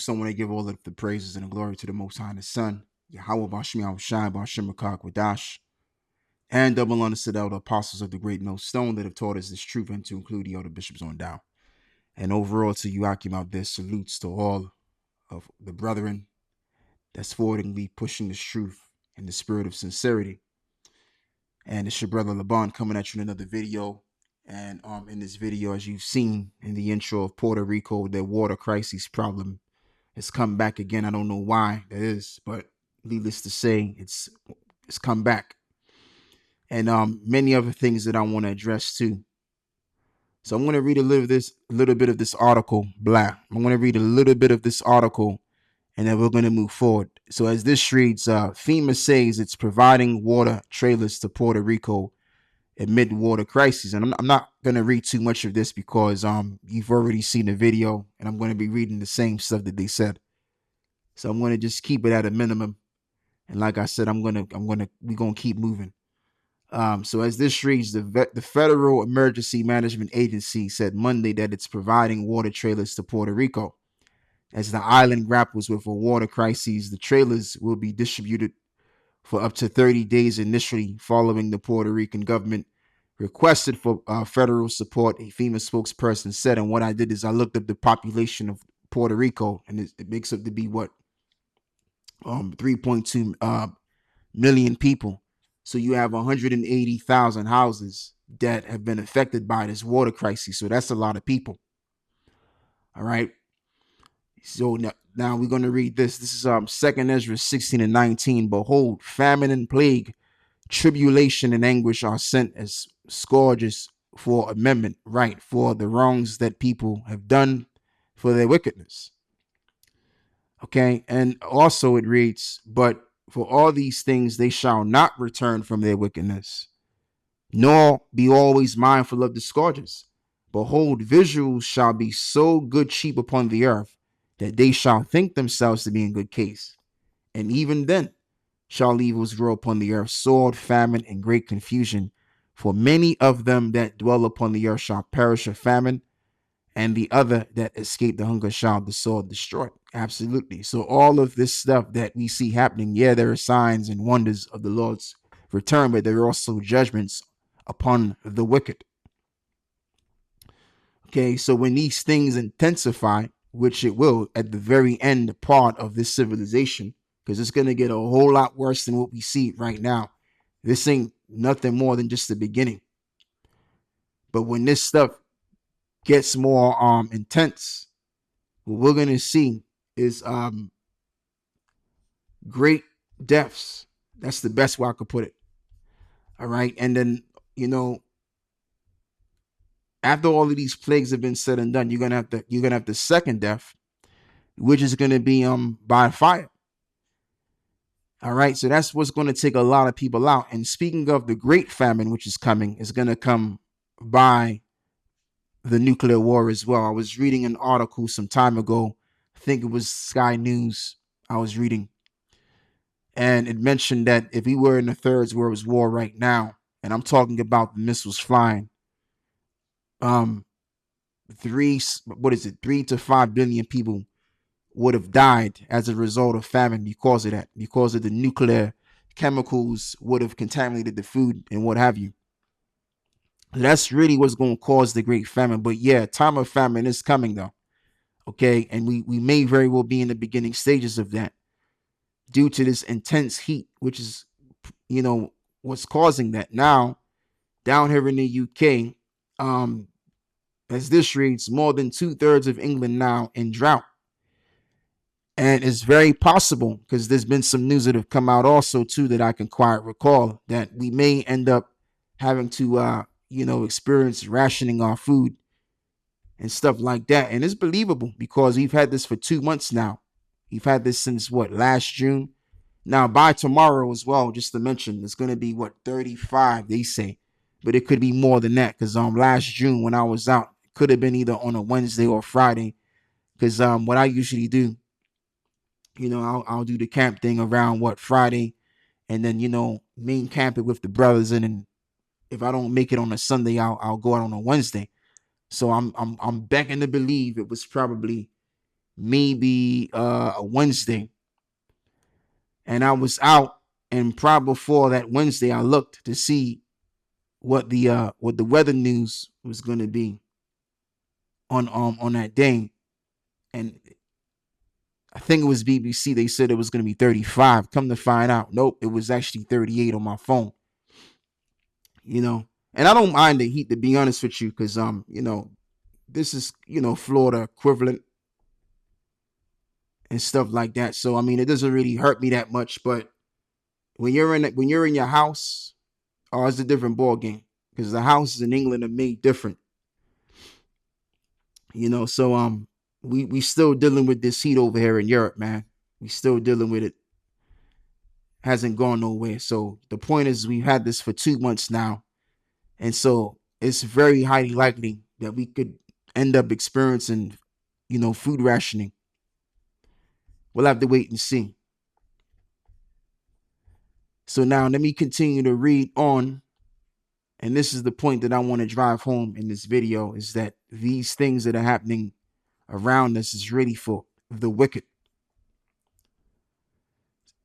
So I want to give all of the praises and the glory to the Most High and the Son, Yahweh Bashmi Shai Bashim Wadash, and double honors to the elder apostles of the great millstone that have taught us this truth, and to include the elder bishops on down. And overall to you, Akim, out there, salutes to all of the brethren that's forwardingly pushing this truth in the spirit of sincerity. And it's your brother Laban coming at you in another video. And in this video, as you've seen in the intro of Puerto Rico, their water crisis problem has come back again. I don't know why that is, but needless to say, it's come back. And many other things that I want to address too. So I'm going to read a little bit of this article. I'm going to read a little bit of this article, and then we're going to move forward. So as this reads, FEMA says it's providing water trailers to Puerto Rico amid water crisis. And I'm not going to read too much of this because you've already seen the video, and I'm going to be reading the same stuff that they said. So I'm going to just keep it at a minimum. And like I said, we're going to keep moving. So as this reads, the Federal Emergency Management Agency said Monday that it's providing water trailers to Puerto Rico. As the island grapples with a water crisis, the trailers will be distributed for up to 30 days initially, following the Puerto Rican government requested for federal support, a FEMA spokesperson said. And what I did is I looked up the population of Puerto Rico, and it makes up to be what? 3.2 million people. So you have 180,000 houses that have been affected by this water crisis. So that's a lot of people. All right. So now we're going to read this. This is 2nd Ezra 16 and 19. Behold, famine and plague, tribulation and anguish are sent as scourges for amendment, right, for the wrongs that people have done for their wickedness. Okay, and also it reads, but for all these things they shall not return from their wickedness, nor be always mindful of the scourges. Behold, visuals shall be so good cheap upon the earth that they shall think themselves to be in good case. And even then shall evils grow upon the earth, sword, famine, and great confusion. For many of them that dwell upon the earth shall perish of famine, and the other that escape the hunger shall the sword destroy. Absolutely. So all of this stuff that we see happening, yeah, there are signs and wonders of the Lord's return, but there are also judgments upon the wicked. Okay, so when these things intensify, which it will at the very end part of this civilization, because it's going to get a whole lot worse than what we see right now. This ain't nothing more than just the beginning. But when this stuff gets more intense, what we're going to see is great deaths. That's the best way I could put it. All right. And then, after all of these plagues have been said and done, you're gonna have the second death, which is gonna be by fire. All right, so that's what's going to take a lot of people out. And speaking of the great famine, which is coming, is going to come by the nuclear war as well. I was reading an article some time ago. I think it was Sky News I was reading. And it mentioned that if we were in the Third World War right now, and I'm talking about the missiles flying, 3 to 5 billion people would have died as a result of famine because of that, because of the nuclear chemicals would have contaminated the food and what have you. That's really what's going to cause the great famine. But yeah, time of famine is coming though. Okay, and we may very well be in the beginning stages of that due to this intense heat, which is, what's causing that. Now, down here in the UK, as this reads, more than 2/3 of England now in drought. And it's very possible, because there's been some news that have come out also too that I can quite recall, that we may end up having to, experience rationing our food and stuff like that. And it's believable because we've had this for 2 months now. We've had this since last June. Now by tomorrow as well, just to mention, it's going to be 35, they say, but it could be more than that, because last June when I was out, it could have been either on a Wednesday or Friday, because what I usually do, I'll do the camp thing around Friday, and then main camp it with the brothers, and then if I don't make it on a Sunday, I'll go out on a Wednesday. So I'm begging to believe it was probably maybe a Wednesday, and I was out, and probably before that Wednesday, I looked to see what the weather news was going to be on that day, and I think it was BBC. They said it was going to be 35. Come to find out, nope, it was actually 38 on my phone. You know, and I don't mind the heat, to be honest with you, because this is Florida equivalent and stuff like that. So I mean, it doesn't really hurt me that much. But when you're in your house, oh, it's a different ball game, because the houses in England are made different. So we still dealing with this heat over here in Europe, man. We still dealing with it. Hasn't gone nowhere. So the point is, we've had this for 2 months now, and so it's very highly likely that we could end up experiencing, food rationing. We'll have to wait and see. So now let me continue to read on. And this is the point that I want to drive home in this video, is that these things that are happening around us is really for the wicked.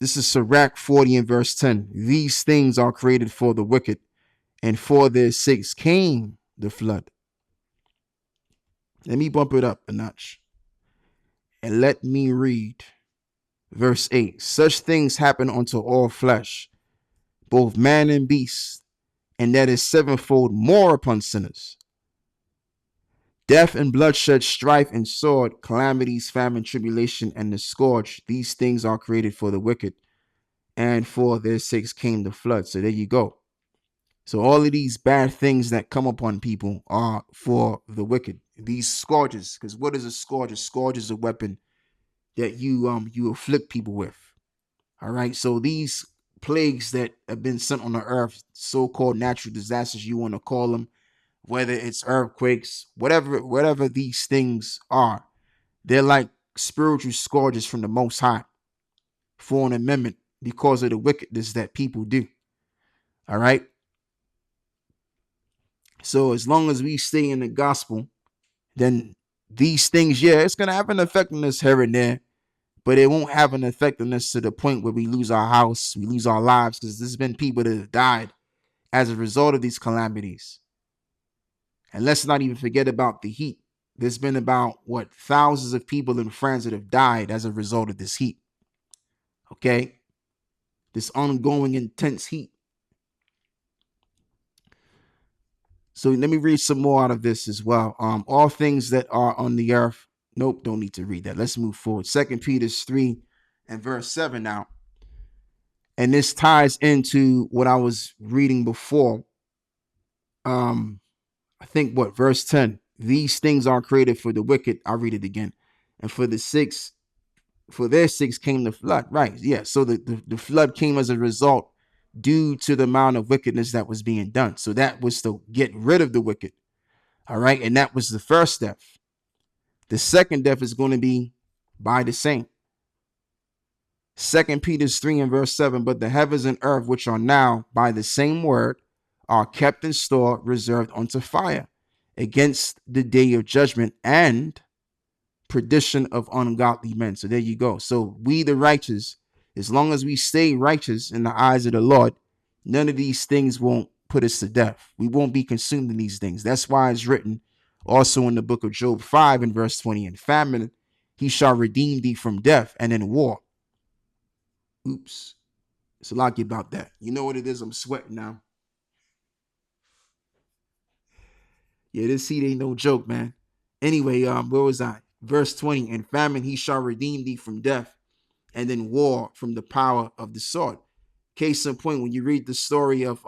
This is Sirach 40 and verse 10. These things are created for the wicked, and for their sakes came the flood. Let me bump it up a notch. And let me read verse 8. Such things happen unto all flesh, both man and beast, and that is sevenfold more upon sinners. Death and bloodshed, strife and sword, calamities, famine, tribulation, and the scourge. These things are created for the wicked, and for their sakes came the flood. So there you go. So all of these bad things that come upon people are for the wicked. These scourges, because what is a scourge? A scourge is a weapon that you afflict people with. All right. So these plagues that have been sent on the earth, so-called natural disasters, you want to call them, whether it's earthquakes, whatever these things are, they're like spiritual scourges from the Most High for an amendment, because of the wickedness that people do. All right. So as long as we stay in the gospel, then these things, yeah, it's going to have an effect on us here and there, but it won't have an effect on us to the point where we lose our house, we lose our lives, because there's been people that have died as a result of these calamities. And let's not even forget about the heat. There's been about, thousands of people in France that have died as a result of this heat. Okay? This ongoing intense heat. So let me read some more out of this as well. All things that are on the earth. Nope, don't need to read that. Let's move forward. 2 Peter 3 and verse 7 now. And this ties into what I was reading before. I think verse 10. These things are created for the wicked. I'll read it again. And for their sakes came the flood. Right. Yeah. So the flood came as a result due to the amount of wickedness that was being done. So that was to get rid of the wicked. All right. And that was the first death. The second death is going to be by the same. 2 Peter 3 and verse 7. But the heavens and earth, which are now by the same word, are kept in store, reserved unto fire, against the day of judgment and perdition of ungodly men. So there you go. So we, the righteous, as long as we stay righteous in the eyes of the Lord, none of these things won't put us to death. We won't be consumed in these things. That's why it's written also in the book of Job 5 and verse 20, in famine, he shall redeem thee from death, and in war. Oops. It's a lot about that. You know what it is? I'm sweating now. Yeah, this heat ain't no joke, man. Anyway, where was I? Verse 20, in famine he shall redeem thee from death, and in war from the power of the sword. Case in point, when you read the story of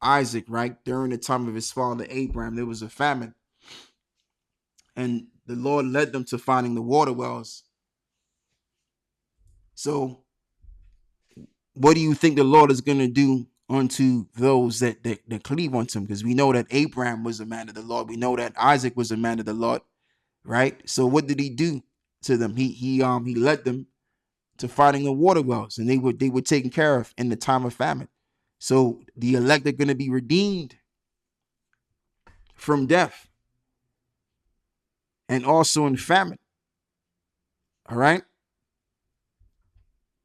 Isaac, right, during the time of his father Abraham, there was a famine, and the Lord led them to finding the water wells. So what do you think the Lord is going to do unto those that cleave unto him? Because we know that Abraham was a man of the Lord. We know that Isaac was a man of the Lord, right? So what did he do to them? He led them to finding the water wells, and they were taken care of in the time of famine. So the elect are going to be redeemed from death and also in famine. All right.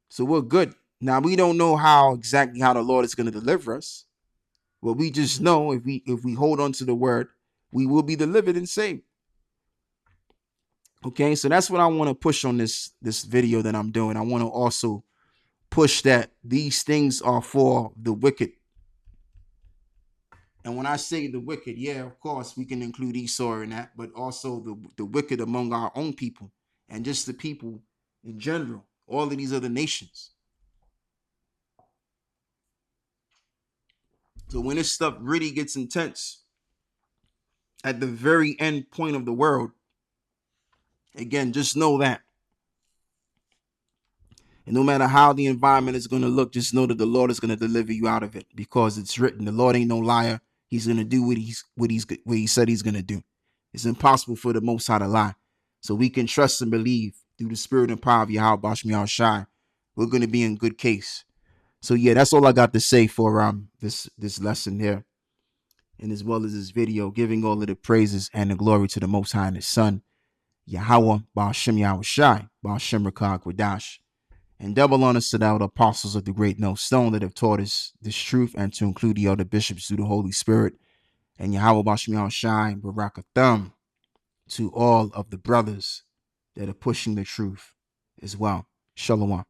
So we're good. Now we don't know how exactly how the Lord is going to deliver us. But we just know if we hold on to the word, we will be delivered and saved. Okay, so that's what I want to push on this video that I'm doing. I want to also push that these things are for the wicked. And when I say the wicked, yeah, of course we can include Esau in that, but also the wicked among our own people and just the people in general, all of these other nations. So when this stuff really gets intense, at the very end point of the world, again, just know that. And no matter how the environment is going to look, just know that the Lord is going to deliver you out of it, because it's written. The Lord ain't no liar. He's going to do what he said he's going to do. It's impossible for the Most High to lie. So we can trust and believe through the spirit and power of Yahweh Bashmi Shai. We're going to be in good case. So yeah, that's all I got to say for this lesson here, and as well as this video, giving all of the praises and the glory to the Most High and His Son, Yahweh Bashmi Yahweh Shai, Bashim Rakak Wadash. And double honors to the apostles of the great millstone that have taught us this truth, and to include the other bishops through the Holy Spirit. And Yahweh Bashmi Shai and Barakatham to all of the brothers that are pushing the truth as well. Shalom.